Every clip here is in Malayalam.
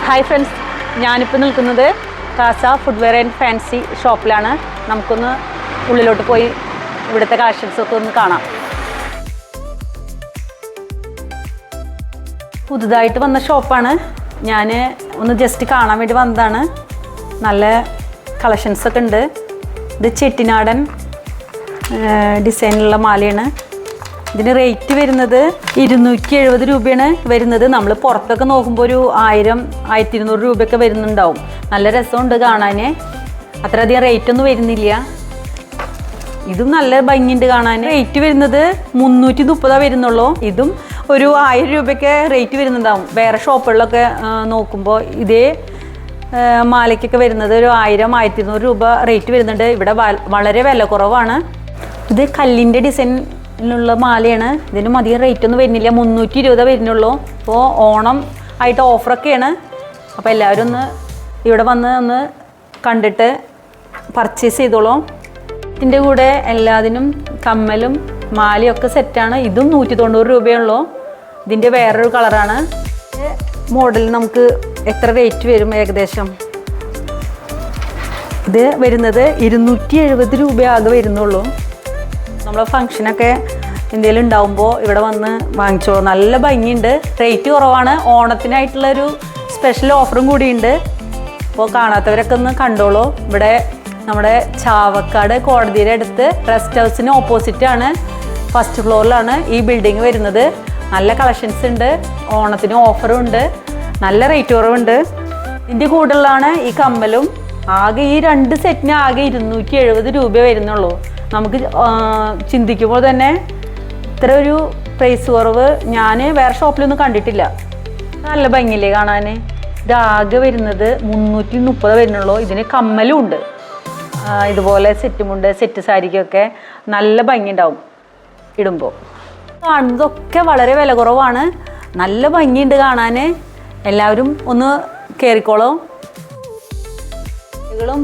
ഹായ് ഫ്രണ്ട്സ്, ഞാനിപ്പോൾ നിൽക്കുന്നത് കാസ ഫുഡ്വെയർ ആൻഡ് ഫാൻസി ഷോപ്പിലാണ്. നമുക്കൊന്ന് ഉള്ളിലോട്ട് പോയി ഇവിടുത്തെ കളക്ഷൻസൊക്കെ ഒന്ന് കാണാം. പുതുതായിട്ട് വന്ന ഷോപ്പാണ്. ഞാൻ ഒന്ന് ജസ്റ്റ് കാണാൻ വേണ്ടി വന്നതാണ്. നല്ല കളക്ഷൻസൊക്കെ ഉണ്ട്. ഇത് ചെട്ടിനാടൻ ഡിസൈനുള്ള മാലയാണ്. ഇതിന് റേറ്റ് വരുന്നത് 270 രൂപയാണ് വരുന്നത്. നമ്മൾ പുറത്തൊക്കെ നോക്കുമ്പോൾ ഒരു 1000-1200 രൂപയൊക്കെ വരുന്നുണ്ടാവും. നല്ല രസമുണ്ട് കാണാൻ. അത്രയധികം റേറ്റ് ഒന്നും വരുന്നില്ല. ഇതും നല്ല ഭംഗിയുണ്ട് കാണാൻ. റേറ്റ് വരുന്നത് 330 വരുന്നുള്ളൂ. ഇതും ഒരു 1000 രൂപയൊക്കെ റേറ്റ് വരുന്നുണ്ടാവും. വേറെ ഷോപ്പുകളിലൊക്കെ നോക്കുമ്പോൾ ഇതേ മാലയ്ക്കൊക്കെ വരുന്നത് ഒരു 1000-1200 രൂപ റേറ്റ് വരുന്നുണ്ട്. ഇവിടെ വളരെ വില കുറവാണ്. ഇത് കല്ലിൻ്റെ ഡിസൈനിലുള്ള മാലയാണ്. ഇതിനും അധികം റേറ്റ് ഒന്നും വരുന്നില്ല. 320 വരുന്നുള്ളൂ. അപ്പോൾ ഓണം ആയിട്ട് ഓഫറൊക്കെയാണ്. അപ്പോൾ എല്ലാവരും ഒന്ന് ഇവിടെ വന്ന് ഒന്ന് കണ്ടിട്ട് പർച്ചേസ് ചെയ്തോളൂ. ഇതിൻ്റെ കൂടെ എല്ലാത്തിനും കമ്മലും മാലയൊക്കെ സെറ്റാണ്. ഇതും 190 രൂപയുള്ളൂ. ഇതിൻ്റെ വേറൊരു കളറാണ്. മോഡൽ നമുക്ക് എത്ര റേറ്റ് വരും ഏകദേശം? ഇത് വരുന്നത് 270 രൂപ ആകെ വരുന്നുള്ളൂ. നമ്മൾ ഫംഗ്ഷനൊക്കെ എന്തെങ്കിലും ഉണ്ടാവുമ്പോൾ ഇവിടെ വന്ന് വാങ്ങിച്ചോളൂ. നല്ല ഭംഗിയുണ്ട്, റേറ്റ് കുറവാണ്. ഓണത്തിനായിട്ടുള്ളൊരു സ്പെഷ്യൽ ഓഫറും കൂടിയുണ്ട്. അപ്പോൾ കാണാത്തവരൊക്കെ ഒന്ന് കണ്ടോളൂ. ഇവിടെ നമ്മുടെ ചാവക്കാട് കോടതിയുടെ അടുത്ത് റെസ്റ്റ് ഹൗസിന് ഓപ്പോസിറ്റാണ്. ഫസ്റ്റ് ഫ്ലോറിലാണ് ഈ ബിൽഡിങ് വരുന്നത്. നല്ല കളക്ഷൻസ് ഉണ്ട്. ഓണത്തിന് ഓഫറും ഉണ്ട്. നല്ല റേറ്റ് കുറവുണ്ട്. ഇതിൻ്റെ കൂടുതലാണ് ഈ കമ്മലും. ആകെ ഈ 2 സെറ്റിന് ആകെ 270 രൂപ വരുന്നുള്ളൂ. നമുക്ക് ചിന്തിക്കുമ്പോൾ തന്നെ ഇത്ര ഒരു പ്രൈസ് കുറവ് ഞാൻ വേറെ ഷോപ്പിലൊന്നും കണ്ടിട്ടില്ല. നല്ല ഭംഗിയില്ലേ കാണാൻ? ഇതാകെ വരുന്നത് 330 വരുന്നുള്ളൂ. ഇതിന് കമ്മലും ഉണ്ട്. ഇതുപോലെ സെറ്റുമുണ്ട്, സെറ്റ് സാരിക്കൊക്കെ നല്ല ഭംഗി ഉണ്ടാവും ഇടുമ്പോൾ. കാണുന്നതൊക്കെ വളരെ വില കുറവാണ്. നല്ല ഭംഗിയുണ്ട് കാണാൻ. എല്ലാവരും ഒന്ന് കയറിക്കോളൂ. ഇതും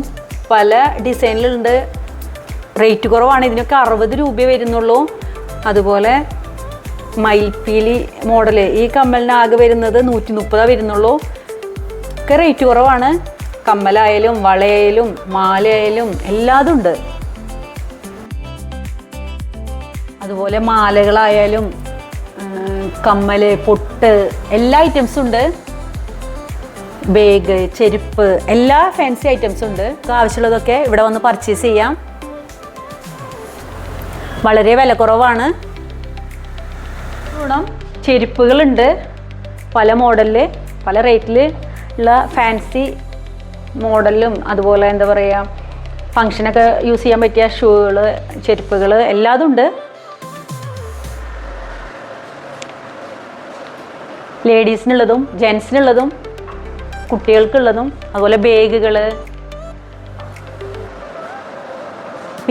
പല ഡിസൈനിലുണ്ട്. റേറ്റ് കുറവാണ്. ഇതിനൊക്കെ 60 രൂപ വരുന്നുള്ളൂ. അതുപോലെ മയിൽപ്പീലി മോഡല് ഈ കമ്മലിന് ആകെ വരുന്നത് 130 വരുന്നുള്ളൂ. ഒക്കെ റേറ്റ് കുറവാണ്. കമ്മലായാലും വളയായാലും മാലയായാലും എല്ലാതും ഉണ്ട്. അതുപോലെ മാലകളായാലും കമ്മല്, പൊട്ട്, എല്ലാ ഐറ്റംസും ഉണ്ട്. ബാഗ്, ചെരുപ്പ്, എല്ലാ ഫാൻസി ഐറ്റംസും ഉണ്ട്. ആവശ്യമുള്ളതൊക്കെ ഇവിടെ വന്ന് പർച്ചേസ് ചെയ്യാം. വളരെ വില കുറവാണ്. ചെരുപ്പുകളുണ്ട് പല മോഡലിൽ, പല റേറ്റിൽ ഉള്ള ഫാൻസി മോഡലും. അതുപോലെ എന്താ പറയുക, ഫങ്ഷനൊക്കെ യൂസ് ചെയ്യാൻ പറ്റിയ ഷൂകൾ, ചെരുപ്പുകൾ എല്ലാതും ഉണ്ട്. ലേഡീസിനുള്ളതും ജെൻസിനുള്ളതും കുട്ടികൾക്കുള്ളതും അതുപോലെ ബാഗുകൾ.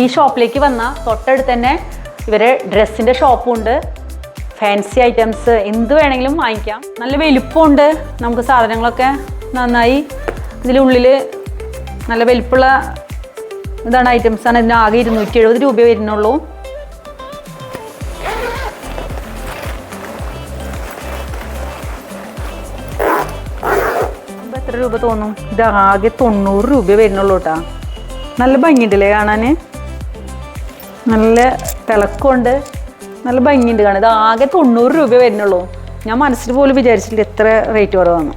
ഈ ഷോപ്പിലേക്ക് വന്നാൽ തൊട്ടടുത്ത് തന്നെ ഇവരെ ഡ്രസ്സിൻ്റെ ഷോപ്പും ഉണ്ട്. ഫാൻസി ഐറ്റംസ് എന്ത് വേണമെങ്കിലും വാങ്ങിക്കാം. നല്ല വലുപ്പമുണ്ട്. നമുക്ക് സാധനങ്ങളൊക്കെ നന്നായി ഇതിനുള്ളിൽ നല്ല വലുപ്പമുള്ള ഇതാണ് ഐറ്റംസാണ്. ഇതിന് ആകെ 270 രൂപ വരുന്നുള്ളൂ. എത്ര രൂപ തോന്നും? ഇത് ആകെ 90 രൂപ വരുന്നുള്ളൂ കേട്ടോ. നല്ല ഭംഗിയുണ്ടല്ലേ കാണാൻ? നല്ല തിളക്കമുണ്ട്, നല്ല ഭംഗിയുണ്ട് കാണാൻ. ഇത് ആകെ 90 രൂപ വരുന്നുള്ളൂ. ഞാൻ മനസ്സിൽ പോലും വിചാരിച്ചില്ല എത്ര റേറ്റ് കുറവാണ്.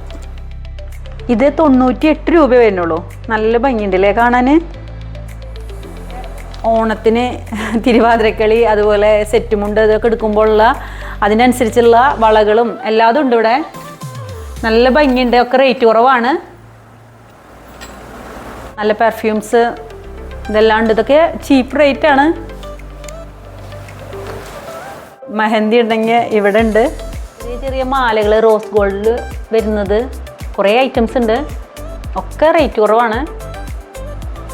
ഇത് 98 രൂപ വരുന്നുള്ളൂ. നല്ല ഭംഗിയുണ്ടല്ലേ കാണാൻ? ഓണത്തിന് തിരുവാതിരക്കളി അതുപോലെ സെറ്റുമുണ്ട് ഇതൊക്കെ എടുക്കുമ്പോഴുള്ള അതിനനുസരിച്ചുള്ള വളകളും എല്ലാതും ഉണ്ട് ഇവിടെ. നല്ല ഭംഗിയുണ്ട്. ഒക്കെ റേറ്റ് കുറവാണ്. നല്ല പെർഫ്യൂംസ് ഇതെല്ലാം ഉണ്ട്. ഇതൊക്കെ ചീപ്പ് റേറ്റാണ്. മെഹന്തി ഉണ്ടെങ്കിൽ ഇവിടെ ഉണ്ട്. ചെറിയ ചെറിയ മാലകൾ റോസ് ഗോൾഡിൽ വരുന്നത് കുറേ ഐറ്റംസ് ഉണ്ട്. ഒക്കെ റേറ്റ് കുറവാണ്.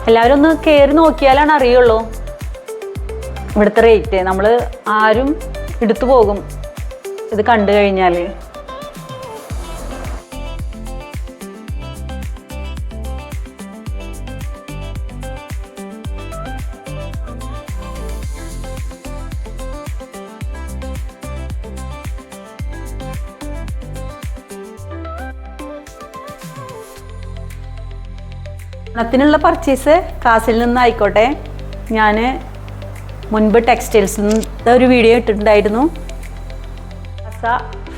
എല്ലാവരും ഒന്ന് കയറി നോക്കിയാലാണ് അറിയുള്ളൂ ഇവിടുത്തെ റേറ്റ്. നമ്മൾ ആരും എടുത്തു പോകും ഇത് കണ്ടു കഴിഞ്ഞാൽ. ഓണത്തിനുള്ള പർച്ചേസ് കാസിൽ നിന്നായിക്കോട്ടെ. ഞാൻ മുൻപ് ടെക്സ്റ്റൈൽസിൽ നിന്ന് ഒരു വീഡിയോ ഇട്ടിട്ടുണ്ടായിരുന്നു. കാസ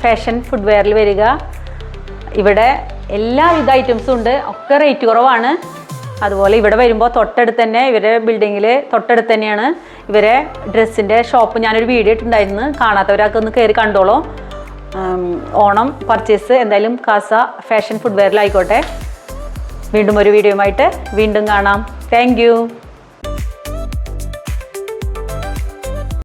ഫാഷൻ ഫുഡ്വെയറിൽ വരിക. ഇവിടെ എല്ലാവിധ ഐറ്റംസും ഉണ്ട്, ഒക്കെ റേറ്റ് കുറവാണ്. അതുപോലെ ഇവിടെ വരുമ്പോൾ തൊട്ടടുത്ത് തന്നെ ഇവരെ ബിൽഡിങ്ങിൽ തൊട്ടടുത്ത് തന്നെയാണ് ഇവരെ ഡ്രസ്സിൻ്റെ ഷോപ്പ്. ഞാനൊരു വീഡിയോ ഇട്ടിട്ടുണ്ടായിരുന്നു, കാണാത്തവരൊക്കെ ഒന്ന് കയറി കണ്ടോളൂ. ഓണം പർച്ചേസ് എന്തായാലും കാസ ഫാഷൻ ഫുഡ്വെയറിലായിക്കോട്ടെ. വീണ്ടും ഒരു വീഡിയോയുമായിട്ട് വീണ്ടും കാണാം. Thank you.